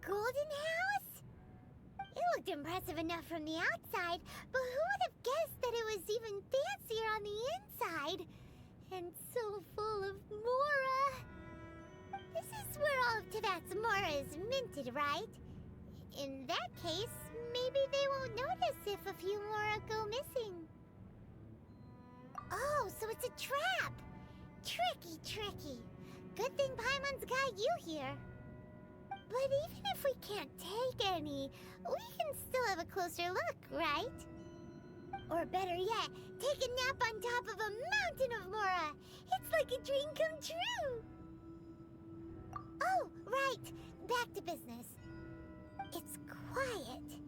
golden house? It looked impressive enough from the outside, but who would have guessed that it was even fancier on the inside? And so full of Mora. This is where all of Teyvat's Mora is minted, right? In that case, maybe they won't notice if a few Mora go missing. Oh, so it's a trap! Tricky, tricky. Good thing Paimon's got you here. But even if we can't take any, we can still have a closer look, right? Or better yet, take a nap on top of a mountain of Mora. It's like a dream come true. Oh, right. Back to business. It's quiet.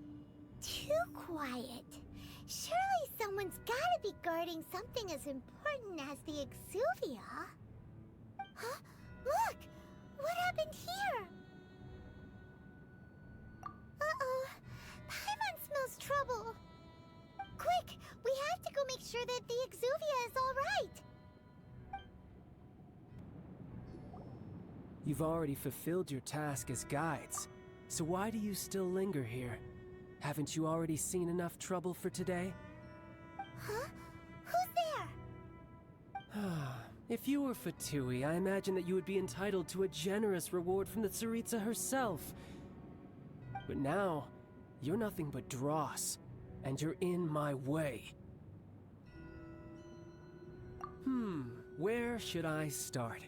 Too quiet. Surely someone's gotta be guarding something as important as the Exuvia. Huh? Look! What happened here? Uh-oh. Paimon smells trouble. Quick! We have to go make sure that the Exuvia is all right. You've already fulfilled your task as guides, so why do you still linger here? Haven't you already seen enough trouble for today? Huh? Who's there? If you were Fatui, I imagine that you would be entitled to a generous reward from the Tsaritsa herself. But now, you're nothing but dross, and you're in my way. Where should I start?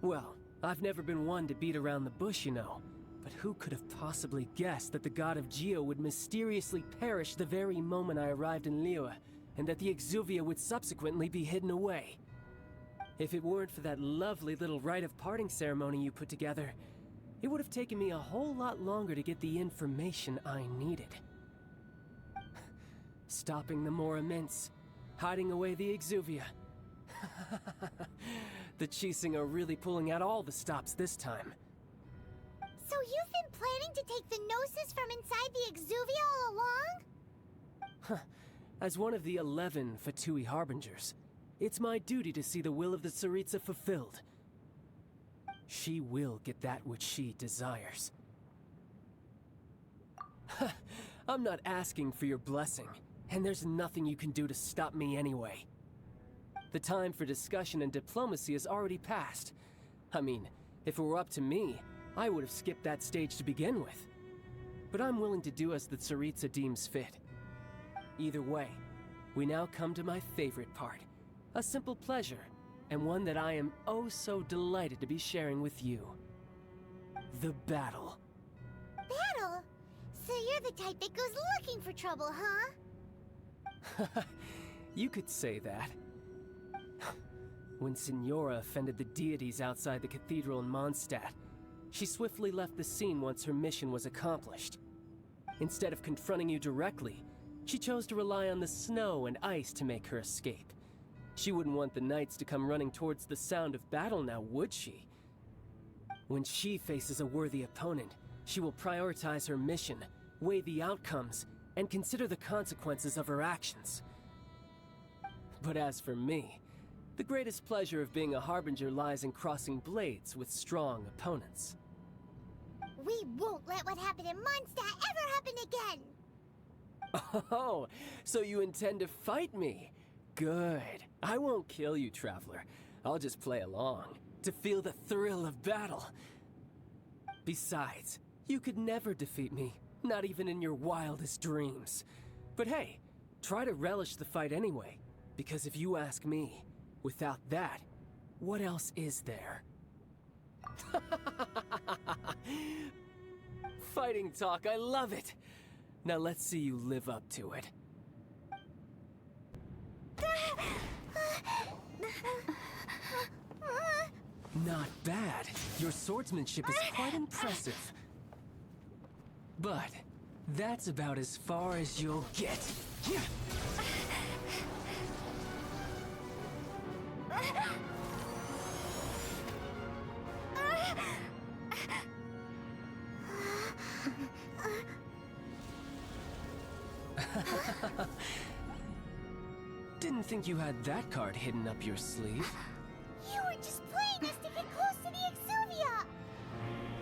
Well, I've never been one to beat around the bush, you know. But who could have possibly guessed that the god of Geo would mysteriously perish the very moment I arrived in Liyue, and that the Exuvia would subsequently be hidden away? If it weren't for that lovely little rite of parting ceremony you put together, it would have taken me a whole lot longer to get the information I needed. Stopping the Mora Mints, hiding away the Exuvia. The Chising are really pulling out all the stops this time. So you've been planning to take the Gnosis from inside the Exuvia all along? As one of the 11 Fatui Harbingers, it's my duty to see the will of the Tsaritsa fulfilled. She will get that which she desires. I'm not asking for your blessing, and there's nothing you can do to stop me anyway. The time for discussion and diplomacy has already passed. I mean, if it were up to me, I would have skipped that stage to begin with. But I'm willing to do as the Tsaritsa deems fit. Either way, we now come to my favorite part. A simple pleasure, and one that I am oh so delighted to be sharing with you. The battle. Battle? So you're the type that goes looking for trouble, huh? You could say that. When Signora offended the deities outside the cathedral in Mondstadt, she swiftly left the scene once her mission was accomplished. Instead of confronting you directly, she chose to rely on the snow and ice to make her escape. She wouldn't want the knights to come running towards the sound of battle now, would she? When she faces a worthy opponent, she will prioritize her mission, weigh the outcomes, and consider the consequences of her actions. But as for me, the greatest pleasure of being a Harbinger lies in crossing blades with strong opponents. We won't let what happened in Mondstadt ever happen again! Oh, so you intend to fight me? Good. I won't kill you, Traveler. I'll just play along, to feel the thrill of battle. Besides, you could never defeat me, not even in your wildest dreams. But hey, try to relish the fight anyway, because if you ask me, without that, what else is there? Fighting talk, I love it! Now let's see you live up to it. Not bad. Your swordsmanship is quite impressive. But that's about as far as you'll get. Didn't think you had that card hidden up your sleeve. You were just playing us to get close to the Exuvia!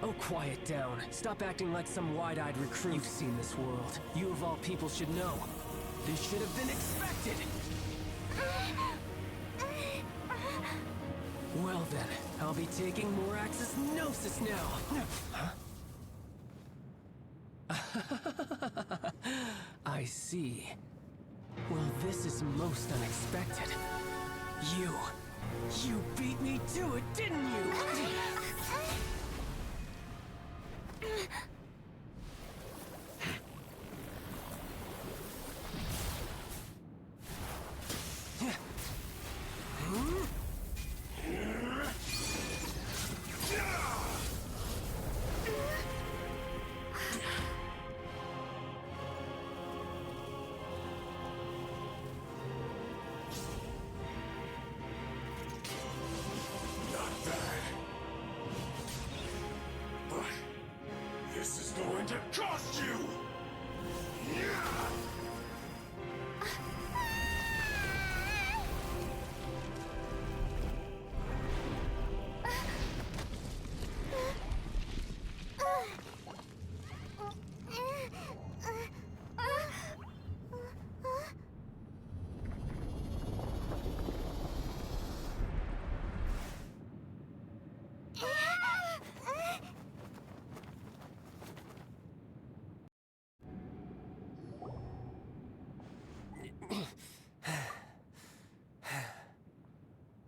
Oh, quiet down. Stop acting like some wide-eyed recruit. You've seen this world. You of all people should know. This should have been expected! Well then, I'll be taking Morax's Gnosis now! Huh? I see. Well, this is most unexpected. You beat me to it, didn't you? Going to cost you!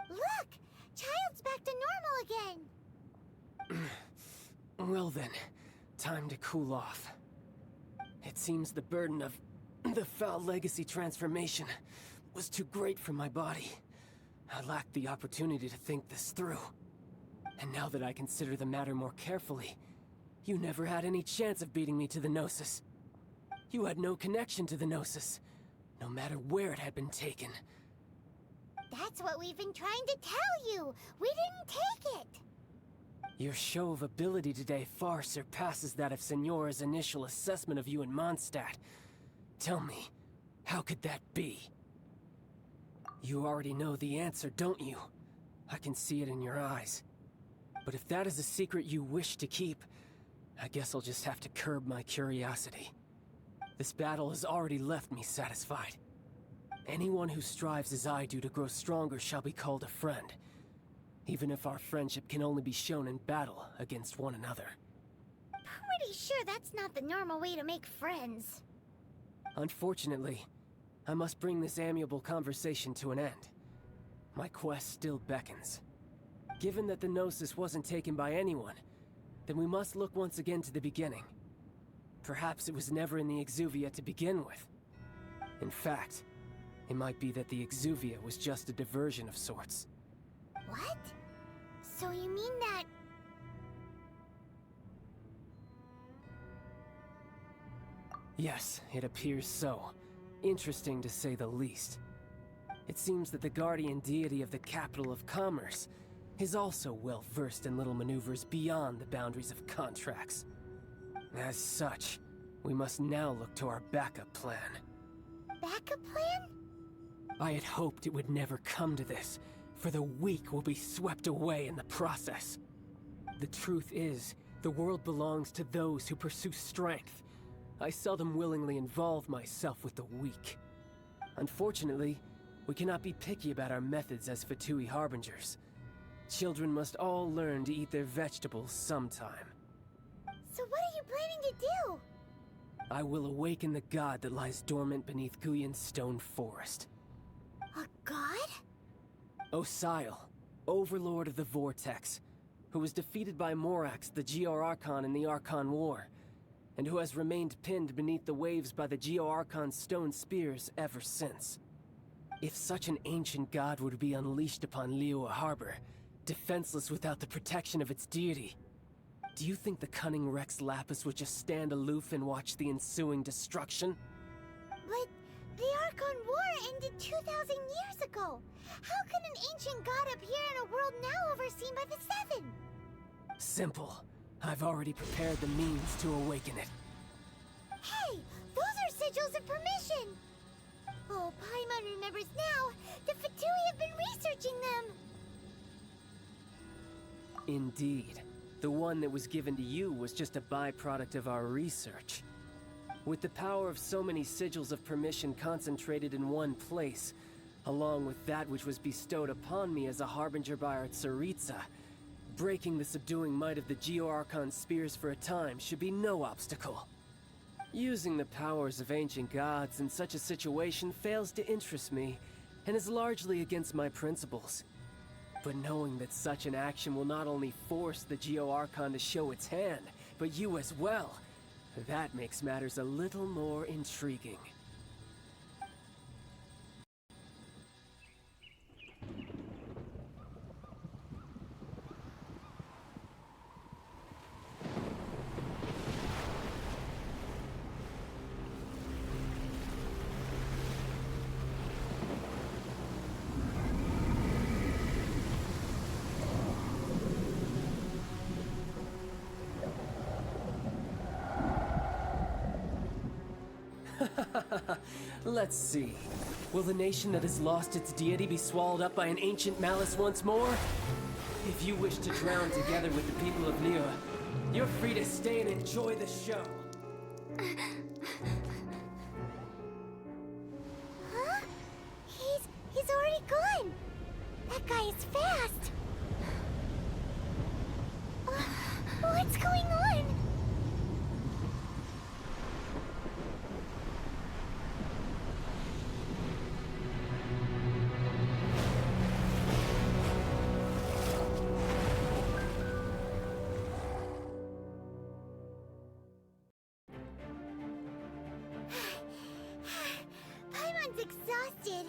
Look! Child's back to normal again! Well then, time to cool off. It seems the burden of the foul legacy transformation was too great for my body. I lacked the opportunity to think this through. And now that I consider the matter more carefully, you never had any chance of beating me to the Gnosis. You had no connection to the Gnosis, no matter where it had been taken. That's what we've been trying to tell you! We didn't take it! Your show of ability today far surpasses that of Signora's initial assessment of you in Mondstadt. Tell me, how could that be? You already know the answer, don't you? I can see it in your eyes. But if that is a secret you wish to keep, I guess I'll just have to curb my curiosity. This battle has already left me satisfied. Anyone who strives as I do to grow stronger shall be called a friend, even if our friendship can only be shown in battle against one another. Pretty sure that's not the normal way to make friends. Unfortunately, I must bring this amiable conversation to an end. My quest still beckons. Given that the Gnosis wasn't taken by anyone, then we must look once again to the beginning. Perhaps it was never in the Exuvia to begin with. In fact, it might be that the Exuvia was just a diversion of sorts. What? So you mean that... Yes, it appears so. Interesting to say the least. It seems that the guardian deity of the capital of commerce is also well versed in little maneuvers beyond the boundaries of contracts. As such, we must now look to our backup plan. Backup plan? I had hoped it would never come to this, for the weak will be swept away in the process. The truth is, the world belongs to those who pursue strength. I seldom willingly involve myself with the weak. Unfortunately, we cannot be picky about our methods as Fatui Harbingers. Children must all learn to eat their vegetables sometime. So what are you planning to do? I will awaken the god that lies dormant beneath Guyan's stone forest. A god? Osile, overlord of the Vortex, who was defeated by Morax, the Geo-Archon in the Archon War, and who has remained pinned beneath the waves by the Geo-Archon's stone spears ever since. If such an ancient god were to be unleashed upon Liyue Harbor, defenseless without the protection of its deity, do you think the cunning Rex Lapis would just stand aloof and watch the ensuing destruction? But the Archon War ended 2,000 years ago. How can an ancient god appear in a world now overseen by the Seven? Simple. I've already prepared the means to awaken it. Hey, those are sigils of permission! Oh, Paimon remembers now. The Fatui have been researching them. Indeed. The one that was given to you was just a byproduct of our research. With the power of so many sigils of permission concentrated in one place, along with that which was bestowed upon me as a harbinger by our Tsaritsa, breaking the subduing might of the Geo-Archon spears for a time should be no obstacle. Using the powers of ancient gods in such a situation fails to interest me, and is largely against my principles. But knowing that such an action will not only force the Geo-Archon to show its hand, but you as well, that makes matters a little more intriguing. Let's see. Will the nation that has lost its deity be swallowed up by an ancient malice once more? If you wish to drown together with the people of Liyue, you're free to stay and enjoy the show. Huh? He's already gone. That guy is fast. What's going on? Paimon's exhausted.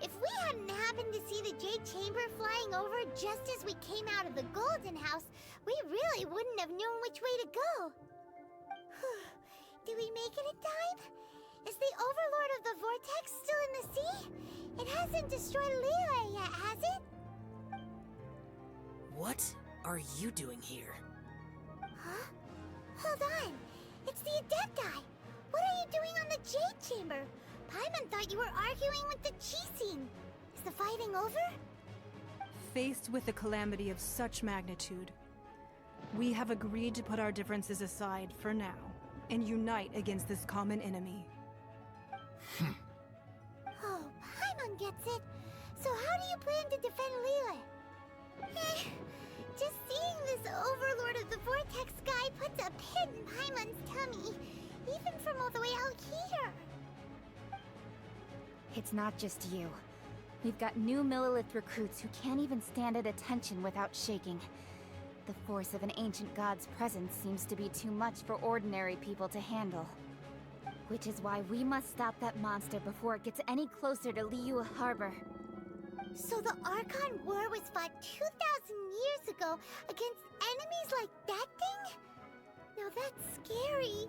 If we hadn't happened to see the Jade Chamber flying over just as we came out of the Golden House, we really wouldn't have known which way to go. Did we make it in time? Is the Overlord of the Vortex still in the sea? It hasn't destroyed Liyue yet, has it? What are you doing here? Huh? Hold on. It's the Adepti. What are you doing on the Jade Chamber? Paimon thought you were arguing with the Qixing. Is the fighting over? Faced with a calamity of such magnitude, we have agreed to put our differences aside for now and unite against this common enemy. Oh, Paimon gets it. So how do you plan to defend Liyue? Just seeing this Overlord of the Vortex guy puts a pit in Paimon's tummy, even from all the way out here. It's not just you. We've got new Millilith recruits who can't even stand at attention without shaking. The force of an ancient god's presence seems to be too much for ordinary people to handle. Which is why we must stop that monster before it gets any closer to Liyue Harbor. So the Archon War was fought 2,000 years ago against enemies like that thing? Now that's scary.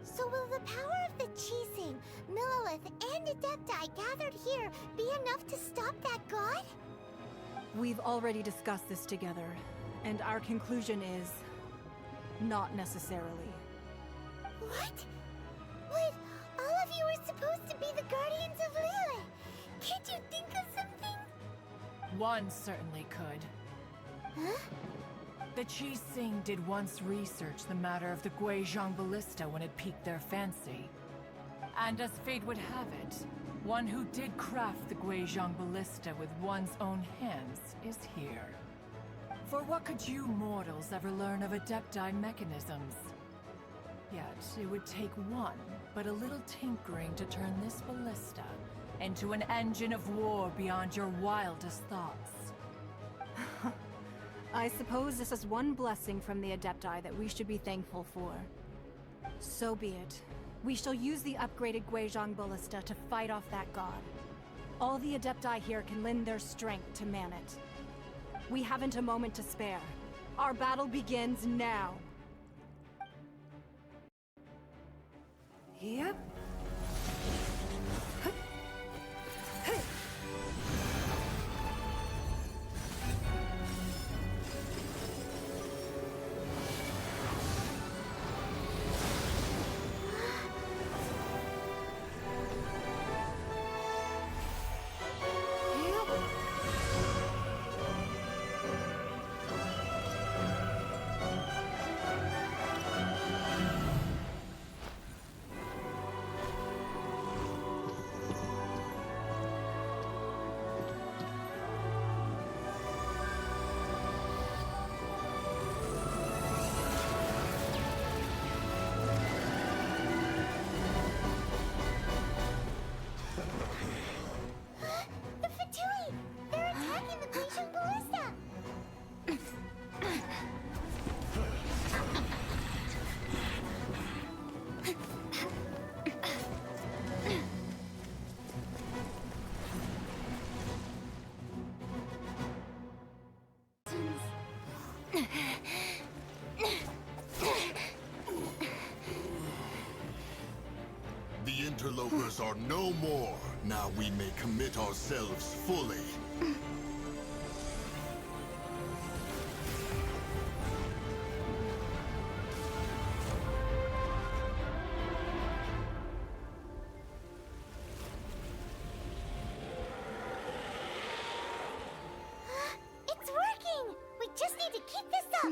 So will the power of the Qixing, Millilith, and Adepti gathered here be enough to stop that god? We've already discussed this together, and our conclusion is not necessarily. What? But all of you are supposed to be the guardians of Liyue. Can't you think of something? One certainly could. Huh? The Qixing did once research the matter of the Guizhong Ballista when it piqued their fancy. And as fate would have it, one who did craft the Guizhong Ballista with one's own hands is here. For what could you mortals ever learn of Adepti mechanisms? Yet, it would take one, but a little tinkering to turn this ballista into an engine of war beyond your wildest thoughts. I suppose this is one blessing from the Adepti that we should be thankful for. So be it. We shall use the upgraded Guizhong Ballista to fight off that god. All the Adepti here can lend their strength to man it. We haven't a moment to spare. Our battle begins now. Yep. The interlopers are no more. Now we may commit ourselves fully. It's working! We just need to keep this up!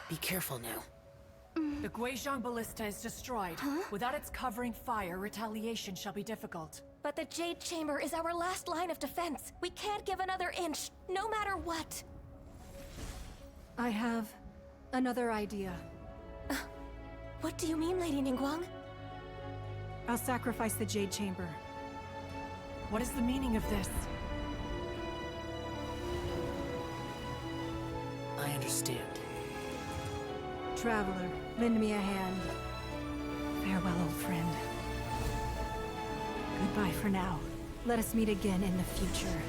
Be careful now. The Guizhong Ballista is destroyed. Without its covering fire, retaliation shall be difficult. But the Jade Chamber is our last line of defense. We can't give another inch, no matter what. I have another idea. What do you mean, Lady Ningguang? I'll sacrifice the Jade Chamber. What is the meaning of this? I understand. Traveler, lend me a hand. Farewell, old friend. Goodbye for now. Let us meet again in the future.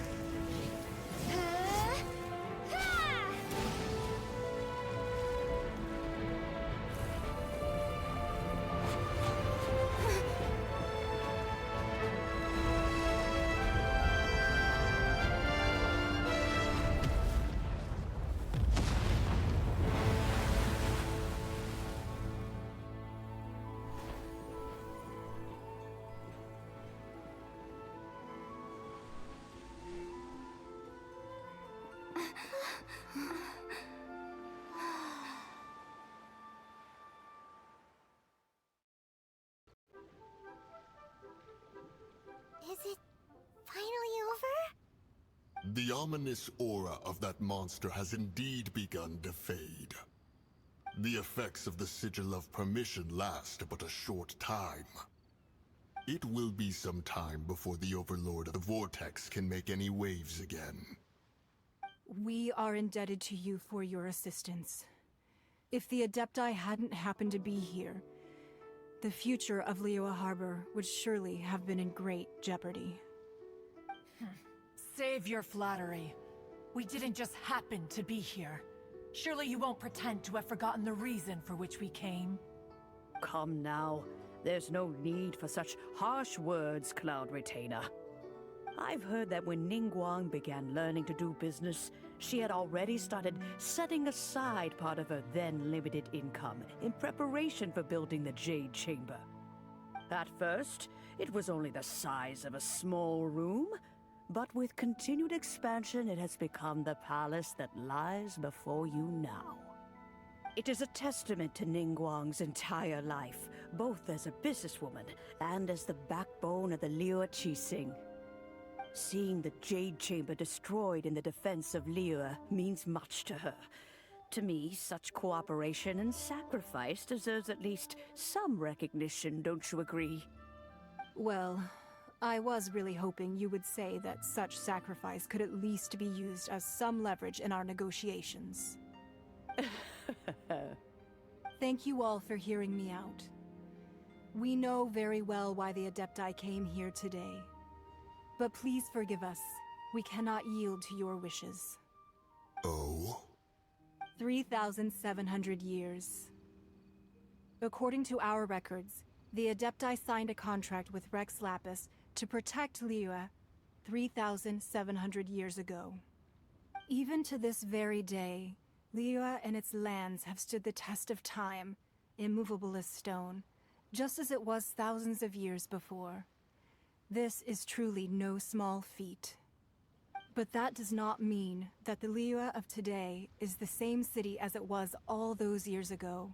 Is it finally over? The ominous aura of that monster has indeed begun to fade. The effects of the Sigil of Permission last but a short time. It will be some time before the Overlord of the Vortex can make any waves again. We are indebted to you for your assistance. If the Adepti hadn't happened to be here, the future of Liyue Harbor would surely have been in great jeopardy. Save your flattery. We didn't just happen to be here. Surely you won't pretend to have forgotten the reason for which we came. Come now. There's no need for such harsh words, Cloud Retainer. I've heard that when Ningguang began learning to do business, she had already started setting aside part of her then limited income in preparation for building the Jade Chamber. At first, it was only the size of a small room, but with continued expansion it has become the palace that lies before you now. It is a testament to Ningguang's entire life, both as a businesswoman and as the backbone of the Liyue Qixing. Seeing the Jade Chamber destroyed in the defense of Liyue means much to her. To me, such cooperation and sacrifice deserves at least some recognition, don't you agree? Well, I was really hoping you would say that such sacrifice could at least be used as some leverage in our negotiations. Thank you all for hearing me out. We know very well why the Adepti came here today. But please forgive us. We cannot yield to your wishes. Oh? 3,700 years. According to our records, the Adepti signed a contract with Rex Lapis to protect Liyue 3,700 years ago. Even to this very day, Liyue and its lands have stood the test of time, immovable as stone, just as it was thousands of years before. This is truly no small feat. But that does not mean that the Liyue of today is the same city as it was all those years ago.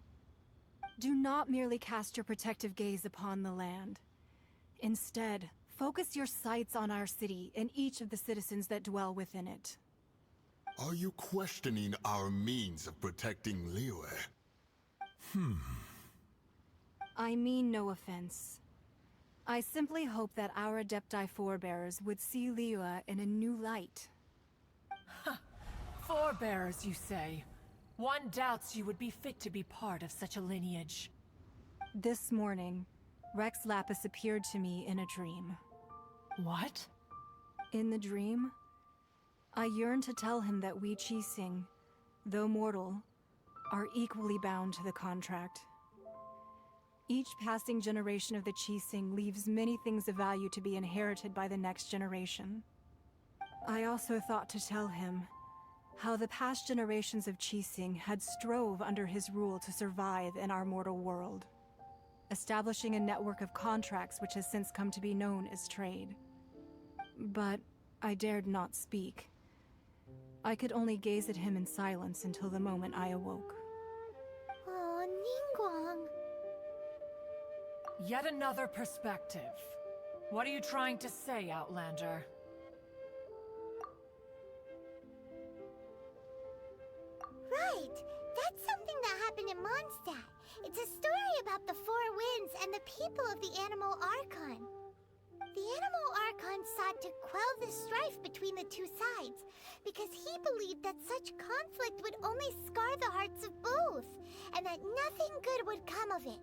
Do not merely cast your protective gaze upon the land. Instead, focus your sights on our city and each of the citizens that dwell within it. Are you questioning our means of protecting Liyue? I mean no offense. I simply hope that our Adepti forebears would see Liyue in a new light. Forebearers, you say? One doubts you would be fit to be part of such a lineage. This morning, Rex Lapis appeared to me in a dream. What? In the dream, I yearned to tell him that we Qixing, though mortal, are equally bound to the contract. Each passing generation of the Qixing leaves many things of value to be inherited by the next generation. I also thought to tell him how the past generations of Qixing had strove under his rule to survive in our mortal world, establishing a network of contracts which has since come to be known as trade. But I dared not speak. I could only gaze at him in silence until the moment I awoke. Oh, Ningguang. Yet another perspective. What are you trying to say, Outlander? Right! That's something that happened in Mondstadt. It's a story about the Four Winds and the people of the Animal Archon. The Animal Archon sought to quell the strife between the two sides, because he believed that such conflict would only scar the hearts of both, and that nothing good would come of it.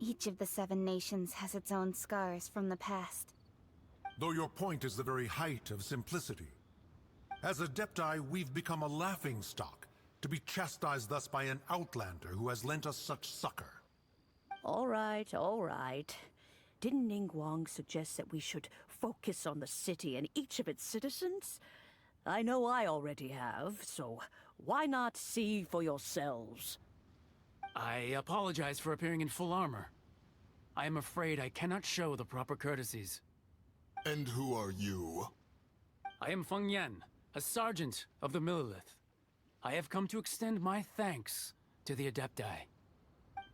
Each of the 7 nations has its own scars from the past. Though your point is the very height of simplicity. As Adepti, we've become a laughingstock, to be chastised thus by an outlander who has lent us such succor. All right, all right. Didn't Ningguang suggest that we should focus on the city and each of its citizens? I know I already have, so why not see for yourselves? I apologize for appearing in full armor. I am afraid I cannot show the proper courtesies. And who are you? I am Feng Yan, a sergeant of the Millelith. I have come to extend my thanks to the Adepti.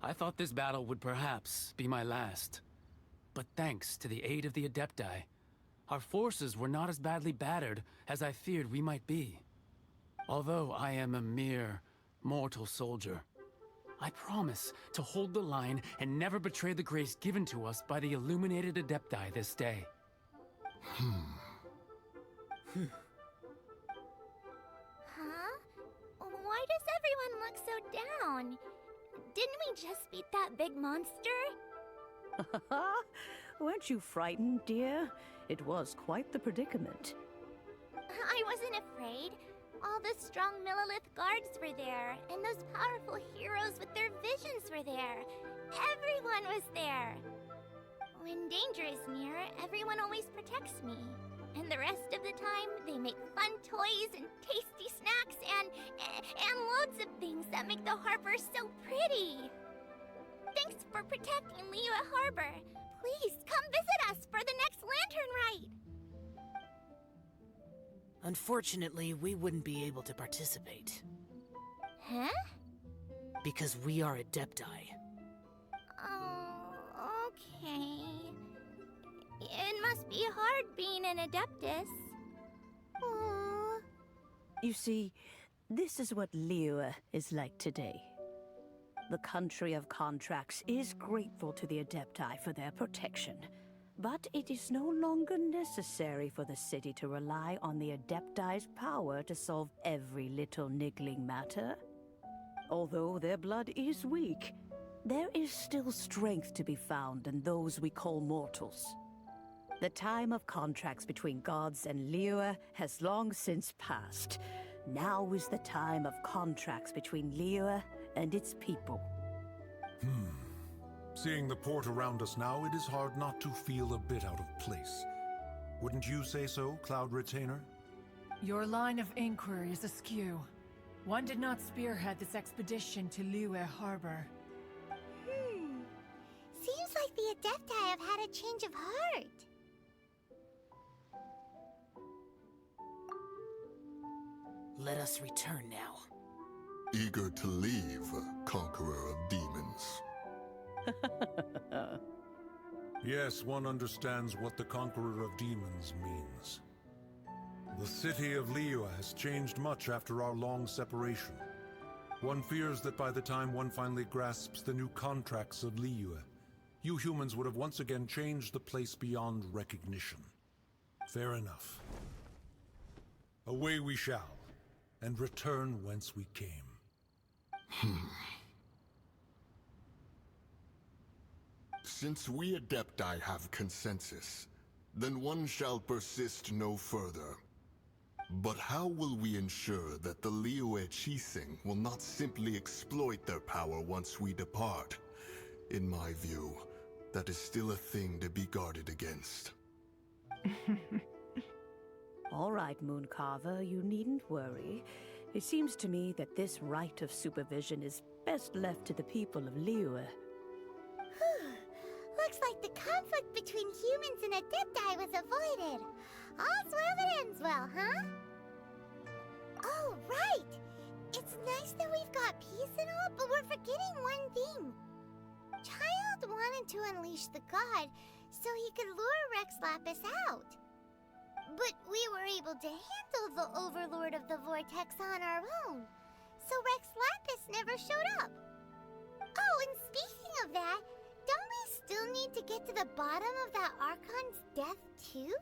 I thought this battle would perhaps be my last. But thanks to the aid of the Adepti, our forces were not as badly battered as I feared we might be. Although I am a mere mortal soldier, I promise to hold the line and never betray the grace given to us by the illuminated Adepti this day. Huh? Why does everyone look so down? Didn't we just beat that big monster? Weren't you frightened, dear? It was quite the predicament. I wasn't afraid. All the strong Millelith guards were there, and those powerful heroes with their visions were there. Everyone was there. When danger is near, everyone always protects me. And the rest of the time, they make fun toys and tasty snacks and loads of things that make the harbor so pretty. Thanks for protecting Liyue Harbor. Please come visit us for the next lantern rite. Unfortunately, we wouldn't be able to participate. Huh? Because we are Adepti. Oh, okay. It must be hard being an Adeptus. Aww. You see, this is what Liyue is like today. The country of contracts is grateful to the Adepti for their protection, but it is no longer necessary for the city to rely on the Adepti's power to solve every little niggling matter. Although their blood is weak, there is still strength to be found in those we call mortals. The time of contracts between gods and Liyue has long since passed. Now is the time of contracts between Liyue and its people. Seeing the port around us now, it is hard not to feel a bit out of place. Wouldn't you say so, Cloud Retainer? Your line of inquiry is askew. One did not spearhead this expedition to Liyue Harbor. Seems like the Adepti have had a change of heart. Let us return now. Eager to leave, Conqueror of Demons. Yes, one understands what the Conqueror of Demons means. The city of Liyue has changed much after our long separation. One fears that by the time one finally grasps the new contracts of Liyue, you humans would have once again changed the place beyond recognition. Fair enough. Away we shall, and return whence we came. Since we Adepti have consensus, then one shall persist no further. But how will we ensure that the Liyue Qixing will not simply exploit their power once we depart? In my view, that is still a thing to be guarded against. All right, Mooncarver, you needn't worry. It seems to me that this right of supervision is best left to the people of Liyue. Looks like the conflict between humans and Adepti was avoided. All's well that ends well, huh? Oh, right! It's nice that we've got peace and all, but we're forgetting one thing. Child wanted to unleash the god so he could lure Rex Lapis out. But we were able to handle the Overlord of the Vortex on our own, so Rex Lapis never showed up. Oh, and speaking of that, don't we still need to get to the bottom of that Archon's death, too?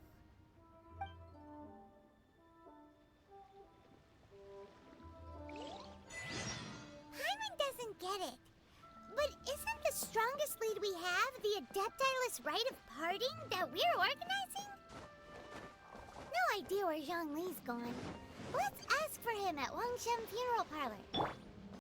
Paimon doesn't get it. But isn't the strongest lead we have the Adepti-less rite of parting that we're organizing? No idea where Zhongli's gone. Let's ask for him at Wangshen Funeral Parlor.